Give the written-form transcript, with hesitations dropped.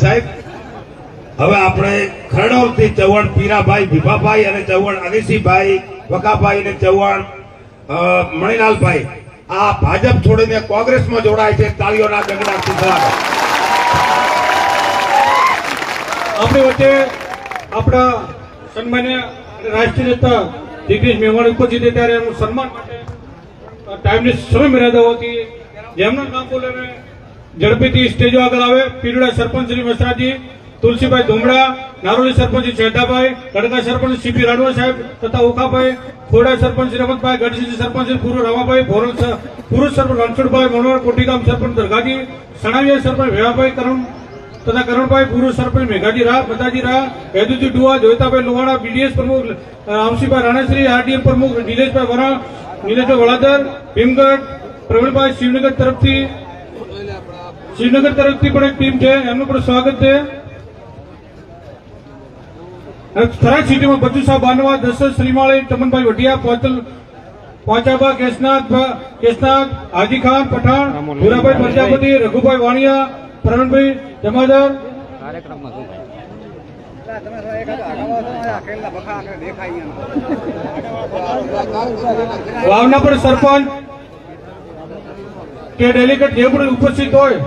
સાહેબ. હવે આપણે ખરડોલથી ચૌહાણ પીરાભાઈ ભીભાભાઈ અને ચૌહાણ અનિસીભાઈ વકાભાઈ અને ચૌહાણ મણિલાલભાઈ આ ભાજપ છોડીને કોંગ્રેસમાં જોડાય છે. તાળીઓના ગગડાટથી સ્વાગત. આપણી વચ્ચે આપણા સન્માન્ય રાષ્ટ્રીય નેતા દિગ્વિજય મેવાણી ઉપસ્થિત છે ત્યારે એમનું સન્માન માટે ટાઈમની સમય મર્યાદા હોતી જેમનું નામ બોલે ઝડપીથી સ્ટેજો આગળ આવે. પીરુડા સરપંચ શ્રી મસરાજી, તુલસીભાઈ ધુમડા, નારોલી સરપંચ ચેટાભાઈ, કડકા સરપંચ સીપી રાઠવા સાહેબ તથા ઓખાભાઈ, ખોડા સરપંચ રમતભાઈ, ગઢસીજી સરપંચ પૂર્વ રામાભાઈ, પુરુષ સરપંચ રણછોડભાઈ, મનોહર કોટીગામ સરપંચ દરગાજી, સણાવિયા સરપંચ વેવાભાઈ કરણ તથા કરણભાઈ, પૂર્વ સરપંચ મેઘાજી રાહ, બતાજી રાહ, હેદુજી ડુઆ, જોઈતાભાઈ લોહાણા, બીડીએસ પ્રમુખ રામસિંહભાઈ રાણાશ્રી, આરડીએમ પ્રમુખ નિલેશભાઈ વરા, નિલેશભાઈ વડાદર, ભીમગઢ, પ્રવીણભાઈ શિવનગર તરફથી પણ એક ટીમ છે, એમનું પણ સ્વાગત છે. થરાદ સિટીમાં બચુસા બાનવા, દશરથ શ્રીમાળી, ચમનભાઈ વઢિયા, પાંચાબા, કેશનાથ, હાજી ખાન પઠાણ, ભૂરાભાઈ પ્રજાપતિ, રઘુભાઈ વાણિયા, પ્રવીણભાઈ જમાદાર, વાવના પણ સરપંચ કે ડેલિગેટ જે પણ ઉપસ્થિત હોય